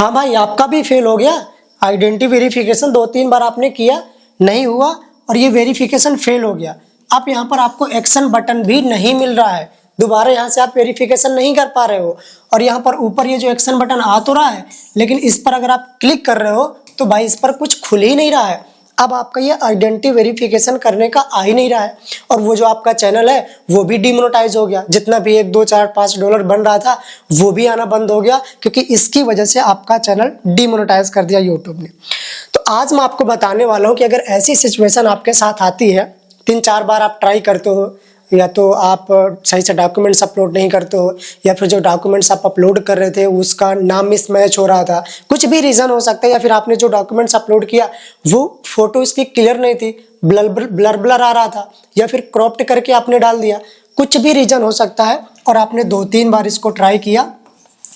हाँ भाई, आपका भी फेल हो गया। आइडेंटिटी वेरिफिकेशन 2-3 बार आपने किया, नहीं हुआ और ये वेरिफिकेशन फेल हो गया। अब यहाँ पर आपको एक्शन बटन भी नहीं मिल रहा है, दोबारा यहाँ से आप वेरिफिकेशन नहीं कर पा रहे हो। और यहाँ पर ऊपर ये जो एक्शन बटन आ तो रहा है, लेकिन इस पर अगर आप क्लिक कर रहे हो तो भाई इस पर कुछ खुल ही नहीं रहा है। अब आपका ये आइडेंटिटी वेरिफिकेशन करने का आ ही नहीं रहा है, और वो जो आपका चैनल है वो भी डिमोनेटाइज हो गया। जितना भी 1, 2, 4, $5 बन रहा था वो भी आना बंद हो गया, क्योंकि इसकी वजह से आपका चैनल डिमोनेटाइज कर दिया यूट्यूब ने। तो आज मैं आपको बताने वाला हूँ कि अगर ऐसी सिचुएशन आपके साथ आती है, 3-4 बार आप ट्राई करते हो, या तो आप सही से डॉक्यूमेंट्स अपलोड नहीं करते हो, या फिर जो डॉक्यूमेंट्स आप अपलोड कर रहे थे उसका नाम मिसमैच हो रहा था, कुछ भी रीज़न हो सकता है, या फिर आपने जो डॉक्यूमेंट्स अपलोड किया वो फोटो इसकी क्लियर नहीं थी, ब्लर आ रहा था, या फिर क्रॉप्ड करके आपने डाल दिया, कुछ भी रीज़न हो सकता है। और आपने 2-3 बार इसको ट्राई किया,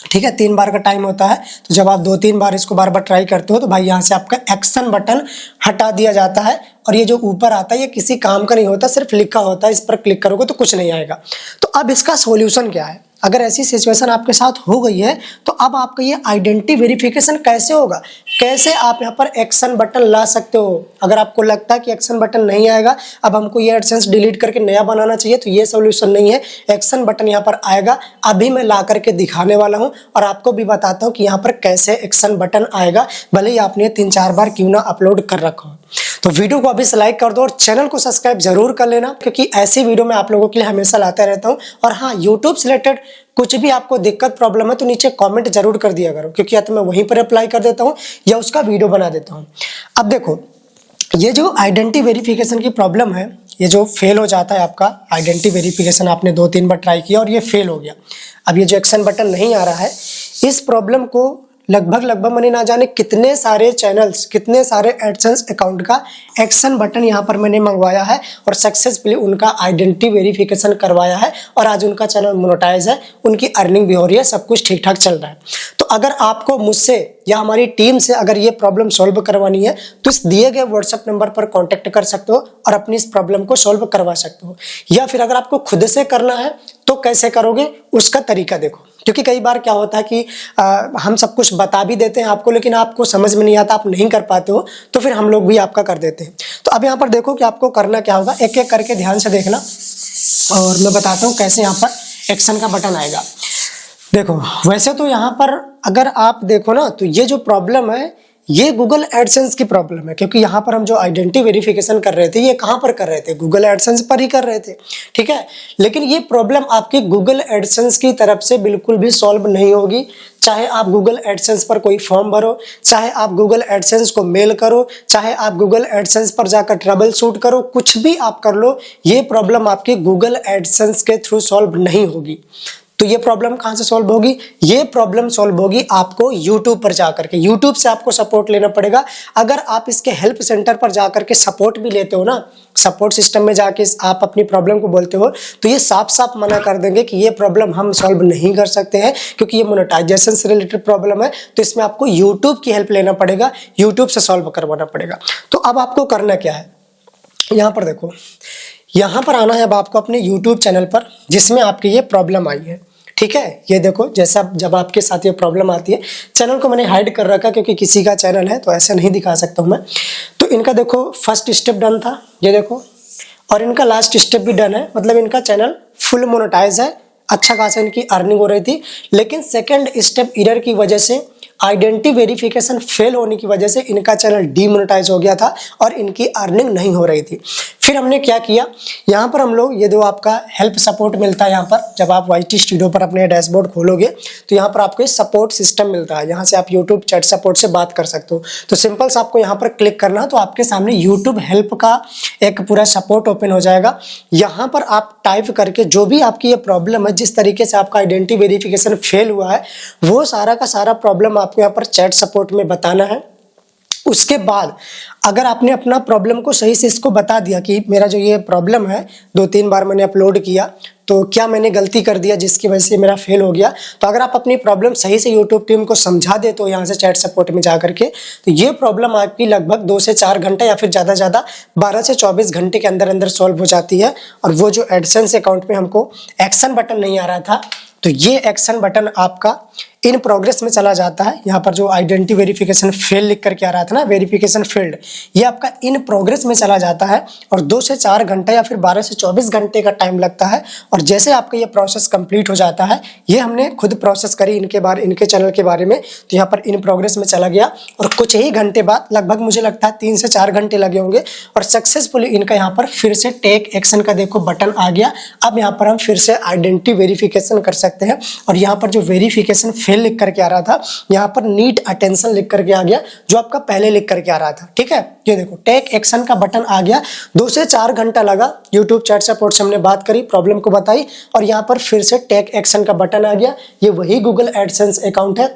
ठीक है, 3 बार का टाइम होता है। तो जब आप 2-3 बार इसको बार बार ट्राई करते हो तो भाई यहाँ से आपका एक्शन बटन हटा दिया जाता है, और ये जो ऊपर आता है ये किसी काम का नहीं होता, सिर्फ लिखा होता है, इस पर क्लिक करोगे तो कुछ नहीं आएगा। तो अब इसका सॉल्यूशन क्या है? अगर ऐसी सिचुएशन आपके साथ हो गई है तो अब आपका ये आइडेंटिटी वेरिफिकेशन कैसे होगा, कैसे आप यहाँ पर एक्शन बटन ला सकते हो? अगर आपको लगता है कि एक्शन बटन नहीं आएगा, अब हमको ये एडसेंस डिलीट करके नया बनाना चाहिए, तो ये सॉल्यूशन नहीं है। एक्शन बटन यहाँ पर आएगा, अभी मैं ला करके दिखाने वाला हूँ, और आपको भी बताता हूँ कि यहाँ पर कैसे एक्शन बटन आएगा, भले ही आपने 3-4 बार क्यों ना अपलोड कर रखा हो। तो वीडियो को अभी से लाइक कर दो और चैनल को सब्सक्राइब जरूर कर लेना, क्योंकि ऐसी वीडियो मैं आप लोगों के लिए हमेशा लाता रहता हूँ। और हाँ, यूट्यूब से रिलेटेड कुछ भी आपको दिक्कत प्रॉब्लम है तो नीचे कमेंट जरूर कर दिया करो, क्योंकि या तो मैं वहीं पर अप्लाई कर देता हूँ या उसका वीडियो बना देता हूँ। अब देखो, ये जो आइडेंटिटी वेरिफिकेशन की प्रॉब्लम है, ये जो फेल हो जाता है आपका आइडेंटिटी वेरिफिकेशन, आपने 2-3 बार ट्राई किया और ये फेल हो गया, अब ये जो एक्शन बटन नहीं आ रहा है, इस प्रॉब्लम को लगभग मैंने ना जाने कितने सारे चैनल्स, कितने सारे एडसेंस अकाउंट का एक्शन बटन यहाँ पर मैंने मंगवाया है और सक्सेसफुली उनका आइडेंटिटी वेरिफिकेशन करवाया है, और आज उनका चैनल मोनेटाइज है, उनकी अर्निंग भी हो रही है, सब कुछ ठीक ठाक चल रहा है। तो अगर आपको मुझसे या हमारी टीम से अगर ये प्रॉब्लम सॉल्व करवानी है तो इस दिए गए व्हाट्सएप नंबर पर कॉन्टेक्ट कर सकते हो और अपनी इस प्रॉब्लम को सॉल्व करवा सकते हो। या फिर अगर आपको खुद से करना है तो कैसे करोगे, उसका तरीका देखो। क्योंकि कई बार क्या होता है कि हम सब कुछ बता भी देते हैं आपको, लेकिन आपको समझ में नहीं आता, आप नहीं कर पाते हो, तो फिर हम लोग भी आपका कर देते हैं। तो अब यहाँ पर देखो कि आपको करना क्या होगा, एक एक करके ध्यान से देखना, और मैं बताता हूँ कैसे यहाँ पर एक्शन का बटन आएगा। देखो, वैसे तो यहाँ पर अगर आप देखो ना, तो ये जो प्रॉब्लम है ये गूगल एडसेंस की प्रॉब्लम है, क्योंकि यहाँ पर हम जो आइडेंटिटी वेरिफिकेशन कर रहे थे ये कहाँ पर कर रहे थे, गूगल एडसेंस पर ही कर रहे थे, ठीक है। लेकिन ये प्रॉब्लम आपकी गूगल एडसेंस की तरफ से बिल्कुल भी सॉल्व नहीं होगी, चाहे आप गूगल एडसेंस पर कोई फॉर्म भरो, चाहे आप गूगल एडसेंस को मेल करो, चाहे आप गूगल एडसेंस पर जाकर ट्रबल शूट करो, कुछ भी आप कर लो, ये प्रॉब्लम आपकी गूगल एडसेंस के थ्रू सॉल्व नहीं होगी। तो ये प्रॉब्लम कहाँ से सॉल्व होगी? ये प्रॉब्लम सॉल्व होगी आपको यूट्यूब पर जाकर के, यूट्यूब से आपको सपोर्ट लेना पड़ेगा। अगर आप इसके हेल्प सेंटर पर जाकर के सपोर्ट भी लेते हो ना, सपोर्ट सिस्टम में जाके आप अपनी प्रॉब्लम को बोलते हो, तो ये साफ साफ मना कर देंगे कि ये प्रॉब्लम हम सॉल्व नहीं कर सकते हैं, क्योंकि ये मोनेटाइजेशन से रिलेटेड प्रॉब्लम है, तो इसमें आपको यूट्यूब की हेल्प लेना पड़ेगा, यूट्यूब से सॉल्व करवाना पड़ेगा। तो अब आपको करना क्या है, यहाँ पर देखो, यहाँ पर आना है अब आपको अपने YouTube चैनल पर जिसमें आपकी ये प्रॉब्लम आई है, ठीक है। ये देखो, जैसा जब आपके साथ ये प्रॉब्लम आती है, चैनल को मैंने हाइड कर रखा क्योंकि किसी का चैनल है तो ऐसे नहीं दिखा सकता हूँ मैं। तो इनका देखो फर्स्ट स्टेप डन था, ये देखो, और इनका लास्ट स्टेप भी डन है, मतलब इनका चैनल फुल मोनेटाइज है, अच्छा खासा इनकी अर्निंग हो रही थी। लेकिन सेकेंड स्टेप एरर की वजह से, आइडेंटिटी वेरिफिकेशन फेल होने की वजह से इनका चैनल डीमोनेटाइज हो गया था और इनकी अर्निंग नहीं हो रही थी। फिर हमने क्या किया, यहाँ पर हम लोग ये जो आपका हेल्प सपोर्ट मिलता है, यहाँ पर जब आप YT स्टूडियो पर अपने डैशबोर्ड खोलोगे तो यहाँ पर आपको ये सपोर्ट सिस्टम मिलता है, यहाँ से आप यूट्यूब चैट सपोर्ट से बात कर सकते हो। तो सिंपल से आपको यहाँ पर क्लिक करना है, तो आपके सामने यूट्यूब हेल्प का एक पूरा सपोर्ट ओपन हो जाएगा। यहाँ पर आप टाइप करके जो भी आपकी ये प्रॉब्लम है, जिस तरीके से आपका आइडेंटिटी वेरिफिकेशन फेल हुआ है, वो सारा का सारा प्रॉब्लम आपको यहाँ पर चैट सपोर्ट में बताना है। उसके बाद अगर आपने अपना प्रॉब्लम को सही से इसको बता दिया कि मेरा जो ये प्रॉब्लम है, 2-3 बार मैंने अपलोड किया, तो क्या मैंने गलती कर दिया जिसकी वजह से मेरा फेल हो गया, तो अगर आप अपनी प्रॉब्लम सही से यूट्यूब टीम को समझा दे तो यहाँ से चैट सपोर्ट में जा करके, तो ये प्रॉब्लम आपकी लगभग 2 से 4 घंटे या फिर ज़्यादा 12 से 24 घंटे के अंदर अंदर सॉल्व हो जाती है। और वो जो एडसेंस अकाउंट में हमको एक्शन बटन नहीं आ रहा था, तो ये एक्शन बटन आपका इन प्रोग्रेस में चला जाता है। यहाँ पर जो आइडेंटिटी वेरिफिकेशन फेल लिख करके आ रहा था ना, वेरिफिकेशन फेल्ड, ये आपका इन प्रोग्रेस में चला जाता है और 2 से 4 घंटे या फिर 12 से 24 घंटे का टाइम लगता है। और जैसे आपका ये प्रोसेस कंप्लीट हो जाता है, ये हमने खुद प्रोसेस करी इनके चैनल के बारे में, तो यहाँ पर इन प्रोग्रेस में चला गया और कुछ ही घंटे बाद, लगभग मुझे लगता है 3 से 4 घंटे लगे होंगे, और सक्सेसफुली इनका यहाँ पर फिर से टेक एक्शन का देखो बटन आ गया। अब यहाँ पर हम फिर से आइडेंटिटी वेरिफिकेशन कर सकते हैं। और यहाँ पर जो वेरिफिकेशन फेल लिख करके आ रहा था, यहाँ पर नीड अटेंशन लिख करके आ गया, जो आपका पहले लिख करके आ रहा था। ठीक है, ये देखो टेक एक्शन का बटन आ गया। 2 से 4 घंटा लगा, यूट्यूब चैट सपोर्ट से हमने बात करी, प्रॉब्लम को बताई, और यहाँ पर फिर से टेक एक्शन का बटन आ गया। ये वही गूगल एडसेंस अकाउंट है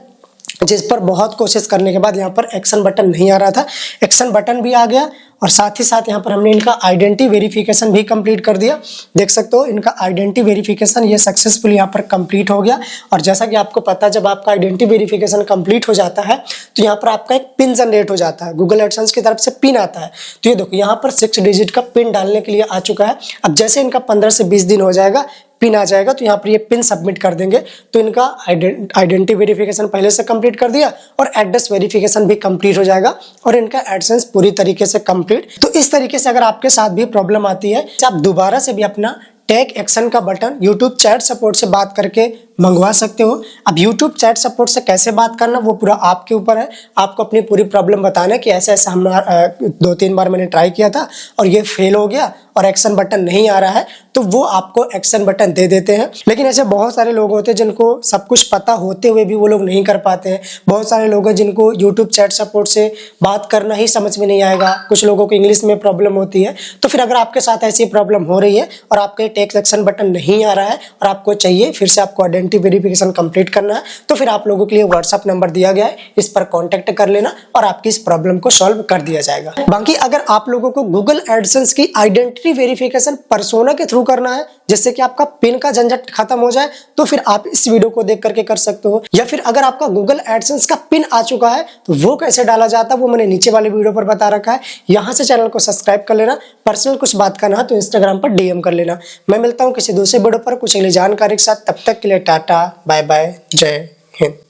जिस पर बहुत कोशिश करने के बाद यहाँ पर एक्शन बटन नहीं आ रहा था, एक्शन बटन भी आ गया। और साथ ही साथ यहाँ पर हमने इनका आइडेंटिटी वेरिफिकेशन भी कंप्लीट कर दिया। देख सकते हो इनका आइडेंटिटी वेरिफिकेशन ये सक्सेसफुल यहाँ पर कंप्लीट हो गया। और जैसा कि आपको पता है, जब आपका आइडेंटिटी वेरिफिकेशन कंप्लीट हो जाता है तो यहाँ पर आपका एक पिन जनरेट हो जाता है, गूगल एडसेंस की तरफ से पिन आता है। तो ये देखो यहाँ पर 6 डिजिट का पिन डालने के लिए आ चुका है। अब जैसे इनका 15 से 20 दिन हो जाएगा, पिन आ जाएगा, तो यहाँ पर ये पिन सबमिट कर देंगे। तो इनका आइडेंटिटी वेरिफिकेशन पहले से कंप्लीट कर दिया और एड्रेस वेरिफिकेशन भी कंप्लीट हो जाएगा और इनका एडसेंस पूरी तरीके से कंप्लीट। तो इस तरीके से अगर आपके साथ भी प्रॉब्लम आती है, आप दोबारा से भी अपना टेक एक्शन का बटन यूट्यूब चैट सपोर्ट से बात करके मंगवा सकते हो। अब यूट्यूब चैट सपोर्ट से कैसे बात करना वो पूरा आपके ऊपर है। आपको अपनी पूरी प्रॉब्लम बताना है कि ऐसा ऐसा हमारा 2-3 बार मैंने ट्राई किया था और ये फेल हो गया और एक्शन बटन नहीं आ रहा है, तो वो आपको एक्शन बटन दे देते हैं। लेकिन ऐसे बहुत सारे लोग होते हैं जिनको सब कुछ पता होते हुए भी वो लोग नहीं कर पाते हैं। बहुत सारे लोग हैं जिनको यूट्यूब चैट सपोर्ट से बात करना ही समझ में नहीं आएगा। कुछ लोगों को इंग्लिश में प्रॉब्लम होती है। तो फिर अगर आपके साथ ऐसी प्रॉब्लम हो रही है और आपके टेक एक्शन बटन नहीं आ रहा है और आपको चाहिए फिर से आपको आइडेंटिटी वेरिफिकेशन कंप्लीट करना है, तो फिर आप लोगों के लिए व्हाट्सएप नंबर दिया गया है, इस पर कांटेक्ट कर लेना और आपकी इस प्रॉब्लम को सॉल्व कर दिया जाएगा। बाकी अगर आप लोगों को गूगल एडसेंस की आइडेंटिटी वेरिफिकेशन पर्सोना के थ्रू करना है, जिससे कि आपका पिन का झंझट खत्म हो जाए, तो फिर आप इस वीडियो को देख करके कर सकते हो। या फिर अगर आपका गूगल एडसेंस का पिन आ चुका है तो वो कैसे डाला जाता है वो मैंने नीचे वाले वीडियो पर बता रखा है। यहाँ से चैनल को सब्सक्राइब कर लेना। पर्सनल कुछ बात करना है तो इंस्टाग्राम पर DM कर लेना। मैं मिलता हूँ किसी दूसरे वीडियो पर कुछ अगली जानकारी के साथ। तब तक के लिए टाटा, बाय बाय, जय हिंद।